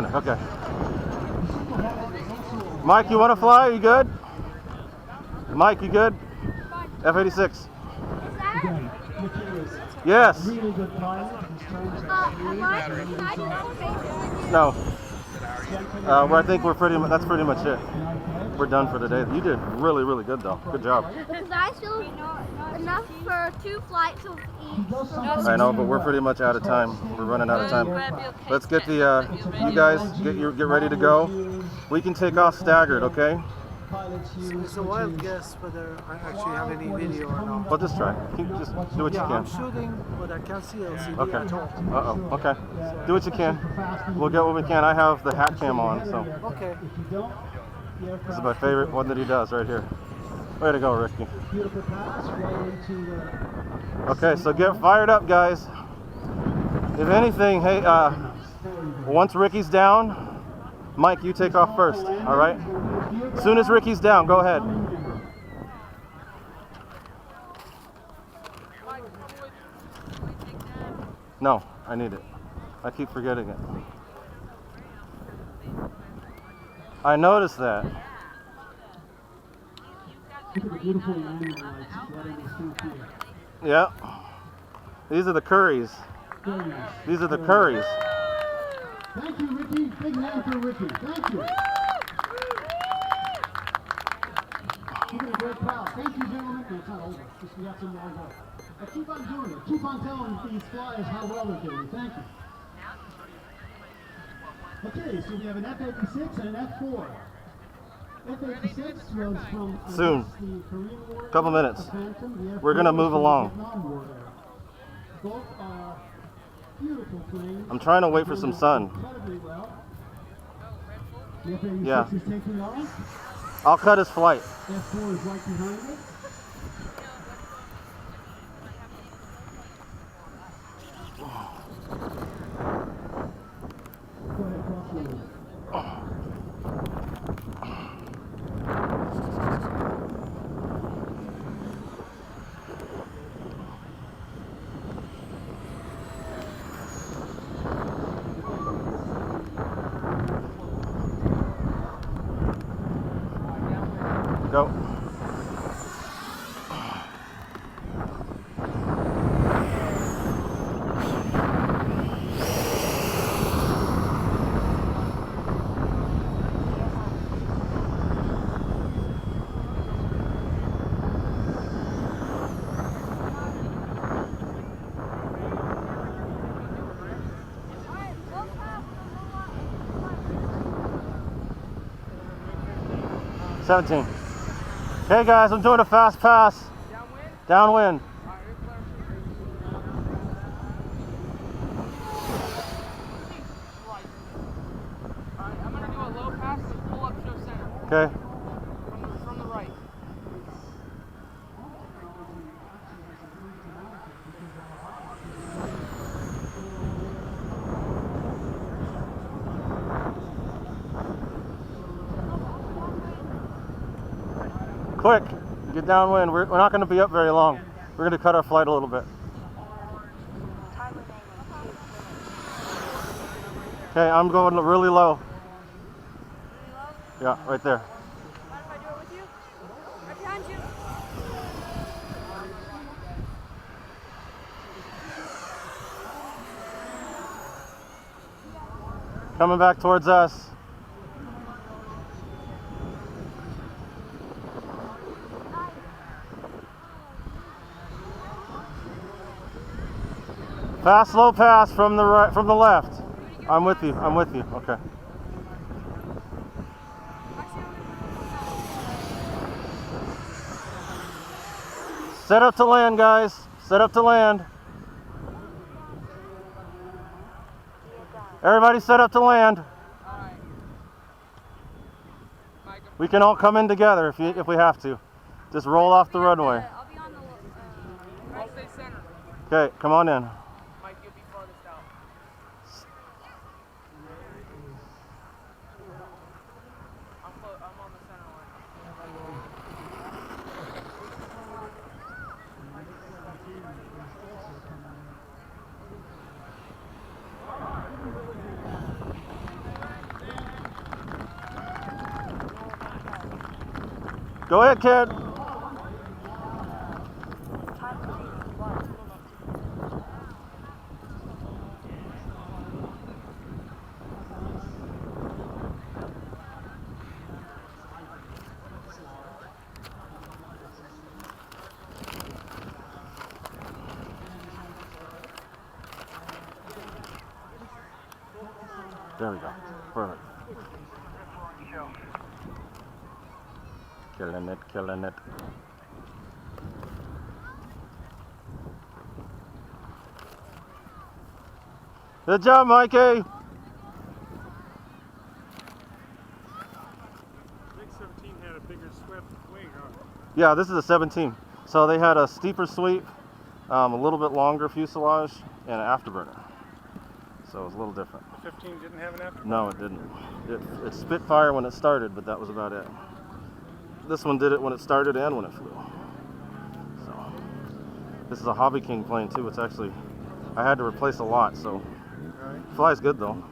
Okay. Mike, you want to fly? You good? Mike, you good? F-86. Yes. No. I think we're that's pretty much it. We're done for the day. You did really, really good though. Good job. Because I still enough for 2 flights of each. I know, but we're pretty much out of time. We're running out of time. Let's get the you guys get ready to go. We can take off staggered, okay? It's a wild guess whether I actually have any video or not. Well, just try. Just do what you can. I'm shooting, but I can't see LCD Okay. at all. Uh-oh. Okay. Do what you can. We'll get what we can. I have the hat cam on, so. Okay. This is my favorite one that he does right here. Way to go, Ricky. Okay, so get fired up, guys. If anything, hey, once Ricky's down, Mike, you take off first, all right? As soon as Ricky's down, go ahead. No, I need it. I keep forgetting it. I noticed that. Yeah. These are the Curries. These are the Curries. Thank you, Ricky. Big hand for Ricky. Thank you. You've been a great crowd. Thank you, gentlemen. No, it's not over. Just we got some more go. But keep on doing it. Keep on telling these flyers how well they're doing. Thank you. Okay, so we have an F-86 and an F-4. F-86 was from soon. The Korean War. Couple minutes. Phantom, we're gonna move along. Both are beautiful planes. I'm trying to wait for some sun. Well. The F-86 Yeah. is taking off. I'll cut his flight. F-4 is right behind it. Go ahead, cross road. Go. Seventeen. Hey guys, I'm doing a fast pass. Downwind? Downwind. Alright, I'm gonna do a low pass and pull up show center. Okay. From the right. Quick, get downwind. We're not going to be up very long. We're going to cut our flight a little bit. Okay, I'm going really low. Yeah, right there. Mind if I do it with you? Right behind you. Coming back towards us. Fast, slow pass from the right, from the left. I'm with you. I'm with you. Okay. Set up to land, guys. Set up to land. Everybody set up to land. We can all come in together if we have to. Just roll off the runway. I'll be on the I'll stay center. Okay, come on in. Mike, you'll be farthest out. I'm on the center line. Go ahead, kid. There we go. Perfect. Killing it, killing it. Good job, Mikey. Mig-17 had a bigger swept wing, huh? Yeah, this is a 17. So they had a steeper sweep, a little bit longer fuselage, and an afterburner. So it was a little different. The 15 didn't have an afterburner? No, it didn't. It spit fire when it started, but that was about it. This one did it when it started and when it flew. So this is a Hobby King plane too. It's actually, I had to replace a lot, so Right. flies good though.